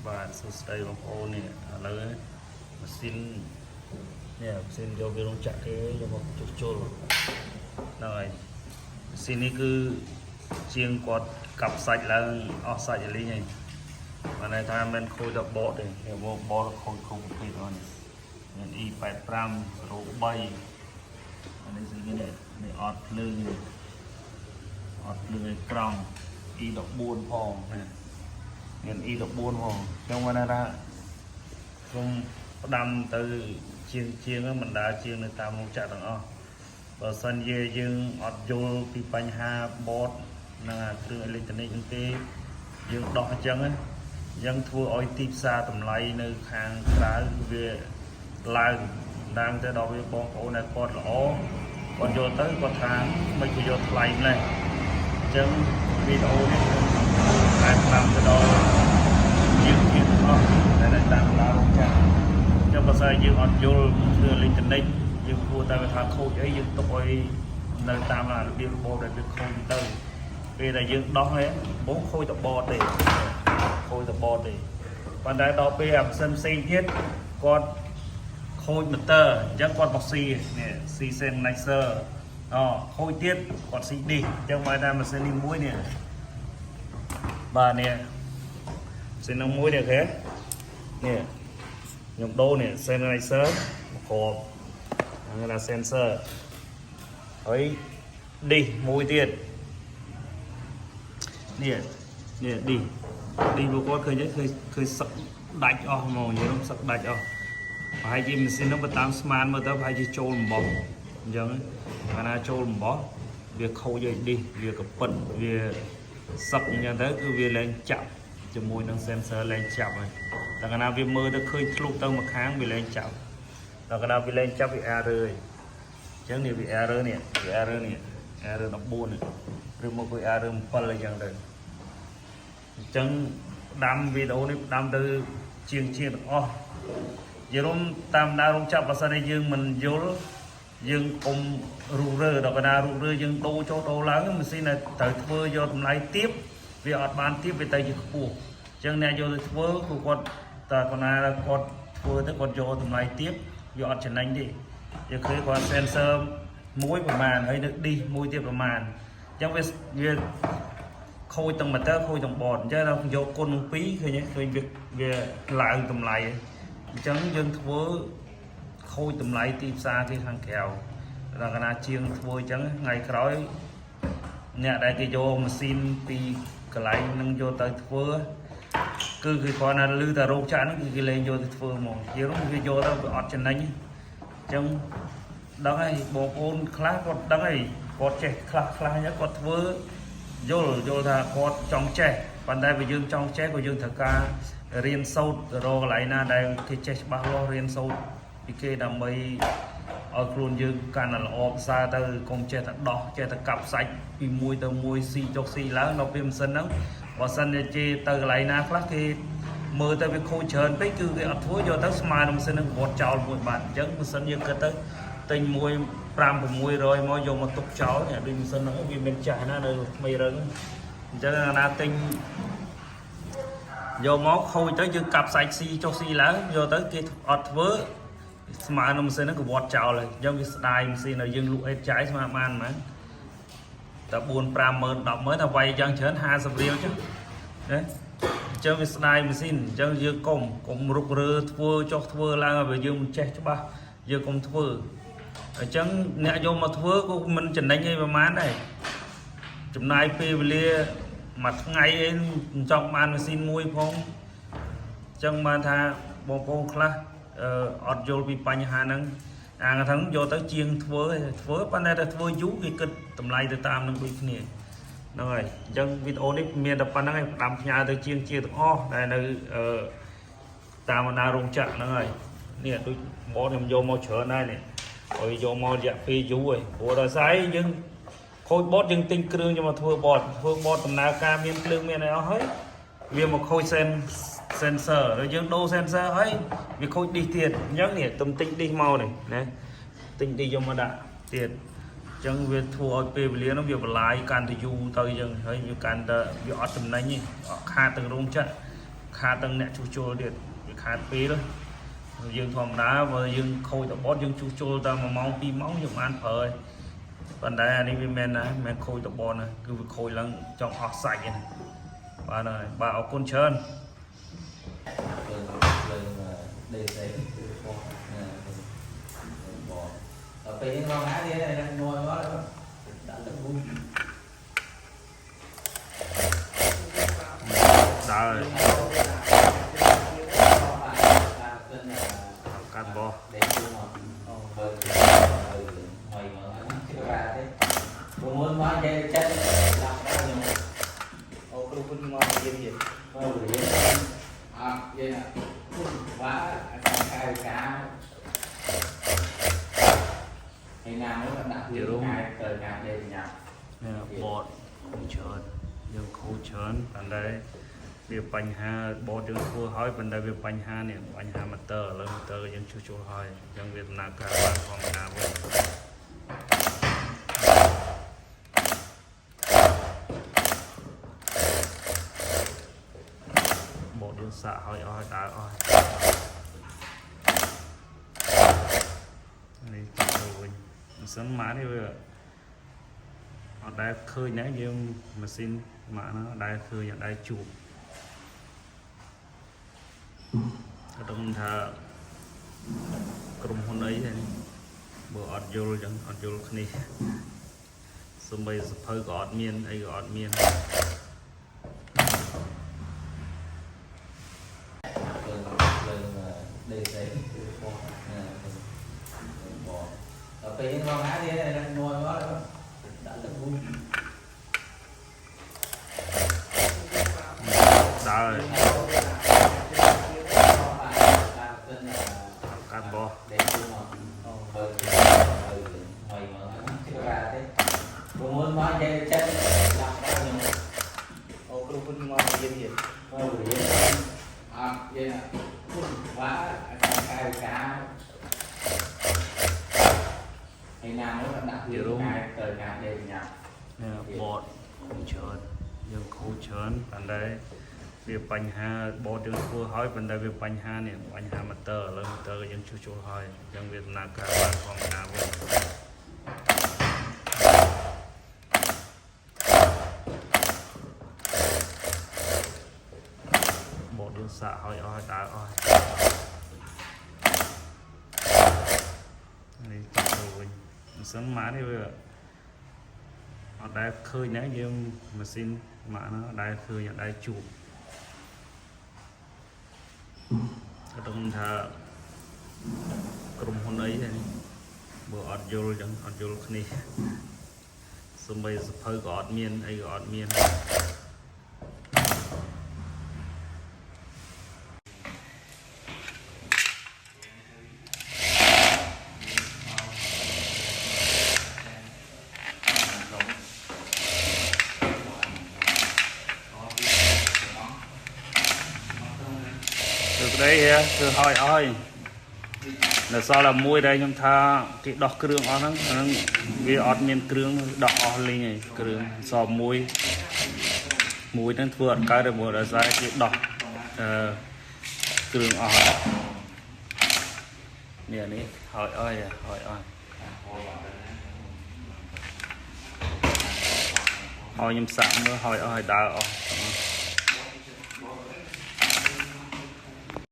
បាទសួស្តីបងប្អូននេះឥឡូវម៉ាស៊ីននេះម៉ាស៊ីនយកវារោងចក្រគេយកមកជួសជុលហ្នឹងហើយម៉ាស៊ីននេះគឺជាងគាត់កាប់សាច់ឡើងអស់សាច់លីងហើយបានន័យថាមិនខូចដល់បតទេមកបតខូចគ្រប់ប្រភេទអស់នេះមាន E85 03អានេះស្អីនេះអត់ភ្លើងឯក្រង់ E14 ផងណាមាន E14 ផងខ្ញុំគាត់ថាខ្ញុំផ្ដាំទៅជាងមិនដាជាងនៅតាមរោងចក្រទាំងអស់បើសិនជាយើងអត់យល់ពីបញ្ហាបតនិងគ្រឿងអេឡិចត្រូនិកហ្នឹងទេយើងដោះអញ្ចឹងយើងធ្វើឲ្យទីផ្សារតម្លៃនៅខាងក្រៅវាឡើងទៅដល់វាបងប្អូនដែលគាត់ល្អគាត់យកទៅគាត់ថាមិនក៏យកថ្លៃម្លេះអញ្ចឹងវីដេអូនេះតែតាមទៅដល់ជាងអស់តែនៅតាមឡានរោងចក្រអញ្ចឹងបើសិនយើងអត់យល់គ្រឿងអេឡិចត្រូនិកយើងគួរតែថាខូចអីយើងទុកឲ្យនៅតាមរបៀបរបបដែលវាខូចទៅពេលដែលយើងដោះហ្នឹងបងខូចតបតទេប៉ុន្តែដល់ពេលអាផ្សេងទៀតគាត់ខូចម៉ូទ័រអញ្ចឹងគាត់មកស៊ីនេះស៊ីសេនណៃសឺខូចទៀតគាត់ស៊ីឌីសអញ្ចឹងមកថាម៉ាស៊ីននេះមួយនេះបាទនេះម៉ាស៊ីននឹងមួយនេះគេនេះខ្ញុំដូរនេះសេនណៃសឺមកគ្របហ្នឹងlà sensor ហើយឌីសមួយទៀតនេះឌីសពួកគាត់ឃើញសឹកដាច់អស់ហ្មងនិយាយសឹកដាច់អស់ប្រហែលជាម៉ាស៊ីននោះបើតាមស្មានមើលទៅប្រហែលជាចូលអំបោះអញ្ចឹងកាលណាចូលអំបោះវាខូចឲ្យឌីសវាកពិតវាសឹកអញ្ចឹងទៅគឺវាលែងចាប់ជាមួយនឹង sensor លែងចាប់ហើយតែកាលណាវាមើលទៅឃើញធ្លុះទៅមួយខាងវាលែងចាប់ដល់កាលណាវាលែងចាប់វា error ហើយអញ្ចឹងនេះវា error នេះ error 14ឬមកវា error 7អីចឹងទៅអញ្ចឹងផ្ដាំវីដេអូនេះផ្ដាំទៅជាងទាំងអស់យល់តាមដានរោងចក្របើសិនជាយើងមិនយល់យើងកុំរុះរើដល់កណ្ដាលរុះរើយើងដូរចុះដូរឡើងម៉ាស៊ីនត្រូវធ្វើយកតម្លៃទាបវាអត់បានទាបវាទៅជាខ្ពស់អញ្ចឹងអ្នកយកទៅធ្វើគឺគាត់តែកណ្ដាលគាត់ធ្វើទៅគាត់យកតម្លៃទាបវាអត់ចំណេញទេយើងឃើញគាត់ sensor មួយប្រមាណហើយនៅ disk មួយទៀតប្រមាណអញ្ចឹងវាខូចទាំង motor ខូចទាំង board អញ្ចឹងเราយកគុណនឹង2ឃើញវាឡើងតម្លៃអញ្ចឹងយើងធ្វើខូចតម្លៃទីផ្សារគេខាងក្រៅដល់កណាជាងធ្វើអញ្ចឹងថ្ងៃក្រោយអ្នកដែលគេយកម៉ាស៊ីនពីកន្លែងនឹងយកទៅធ្វើគឺគ្រាន់តែលឺតែរោងចក្រហ្នឹងគឺគេលែងយកទៅធ្វើហ្មងយើងវាយកទៅវាអត់ចំណេញអញ្ចឹងដឹងហើយបងប្អូនខ្លះគាត់ដឹងហើយគាត់ចេះខ្លះអញ្ចឹងគាត់ធ្វើយល់ថាគាត់ចង់ចេះប៉ុន្តែបើយើងចង់ចេះក៏យើងត្រូវការរៀនសូត្ររកកន្លែងណាដែលគេចេះច្បាស់លាស់រៀនសូត្រពីគេដើម្បីឲ្យខ្លួនយើងកាន់តែល្អផ្សារទៅកុំចេះតែដោះចេះតែកាប់សាច់ពីមួយទៅមួយស៊ីចុកស៊ីឡើងដល់ពេលម៉ាស៊ីនហ្នឹងបើសិនជាទៅកន្លែងណាខ្លះគេមើលទៅវាខូចច្រើនពេកគឺគេអត់ធ្វើយកទៅស្មើនឹងម៉ាស៊ីនហ្នឹងវត្តចោលមួយបាត់អញ្ចឹងម៉ាស៊ីនយើងគិតទៅទិញមួយ 5-600 មកយកមកទុកចោលដូចម៉ាស៊ីនហ្នឹងវាមានចាស់ណានៅថ្មីរឹងអញ្ចឹងណាទិញយកមកខូចទៅយើងកាប់សាច់ស៊ីចុះស៊ីឡើងយកទៅគេអត់ធ្វើស្មើនឹងម៉ាស៊ីនហ្នឹងក៏វត្តចោលហើយអញ្ចឹងវាស្ដាយម៉ាស៊ីនឲ្យយើងលក់អេតចាយស្មើបានហ្មងតែ 4-5 ម៉ឺន 10 ម៉ឺនតែវាយយ៉ាងច្រើន50រៀលចុះណាអញ្ចឹងវាស្ដាយម៉ាស៊ីនអញ្ចឹងយើងកុំរុករើធ្វើចុះធ្វើឡើងឲ្យយើងមិនចេះច្បាស់យើងកុំធ្វើអញ្ចឹងអ្នកយកមកធ្វើក៏មិនចំណេញអីប្រហែលដែរចំណាយពេលវេលាមួយថ្ងៃអីចង់បានម៉ាស៊ីនមួយផងអញ្ចឹងបានថាបងប្អូនខ្លះអត់យល់ពីបញ្ហាហ្នឹងអាហ្នឹងយកទៅជាងធ្វើប៉ុន្តែតែធ្វើយូរគេគិតតម្លៃទៅតាមនឹងដូចគ្នាហ្នឹងហើយអញ្ចឹងវីដេអូនេះមានតែប៉ុណ្្នឹងឯងផ្ដាំផ្ញើទៅជាងទាំងអស់ដែលនៅតាមបណ្ដារោងចក្រហ្នឹងហើយនេះដូចបតខ្ញុំយកមកច្រើនដែរនេះឲ្យយកមករយៈពេលយូរហើយព្រោះដល់ស្អីយើងខូចបតយើងទិញគ្រឿងយកមកធ្វើបតដំណើរការមានភ្លើងមានអីអស់ហើយវាមកខូចsensor ហើយយើងដូរ sensor ហើយវាខូចឌីសទៀតអញ្ចឹងនេះទំទិញឌីសមកនេះណាទិញឌីសយកមកដាក់ទៀតអញ្ចឹងវាធ្វើឲ្យពេលវេលានោះវាបន្លាយកាន់តែយូរទៅអញ្ចឹងហើយវាកាន់តែវាអត់ចំណេញទេខាតទាំងរោងចក្រ khá tăng nẹ chú chô điện khá phí đó dương thòm đá và dương khôi tập bót dương chú chô ta mà mong pi máu dùng ăn phơi còn đây anh đi men này men khôi tập bò này cứ việc khôi lắm trong hot sạch này và này bảo con trơn Tapi yang orang ada dia yang nuai orang tak ada bung. Đó rồi cắt bò muốn nói chơi chân làm sao nhỉ? Ô tôi cũng nói gì À vậy nè quá cay cá ngày nào nó đặt đúng ngày từ ngày về nhà bọt khôi trơn dương khôi trơn còn đây việc bánh ha bọt dương khô hỏi còn đây việc bánh ha này bánh ha mà tờ lên tờ dương chú chú hỏi dương việc nào cả bạn phòng nào vậy bọt dương xạ hỏi oi đá oi này rồi sớm mã đi bây giờ họ đã khơi nãy như machine mà nó đã khơi ở đây chụp cái đồng thà cùng hôm ấy này bữa ọt vô chẳng ọt vô này xong bây giờ hơi gọt miên ấy gọt miên Tapi yang orang ada dia yang nuai orang tak ada bung. Đó rồi cắt bò muốn nói chơi chân làm sao nhỉ? Ô tôi cũng nói gì À vậy nè quá cay cá ngày nào nó đặt ngày từ ngày về nhà bọt khôi trơn dương khôi trơn còn đây việc bánh ha bọt dương khô hỏi còn đây việc bánh ha này bánh ha mà tờ lên tờ dương chú chú hỏi dương việc nào cả bạn phòng nào vậy bọt dương xạ hỏi oi đá oi này rồi sớm mã đi bây giờ họ đã khơi nãy như machine mà nó đã khơi ở đây chụp cái đồng thà cùng hôm ấy này bữa ọt vô chẳng ọt vô này xong bây giờ hơi gọt miên ấy gọt miên đây cứ hỏi ơi là sao là muối đây chúng ta cái đọt kêu ở nó vì ọt miền kêu đọt ở lên này kêu so muối nó vượt cái được một là ra cái đọt kêu ở nè này hỏi ơi hỏi nhầm sẵn nữa hỏi ơi đào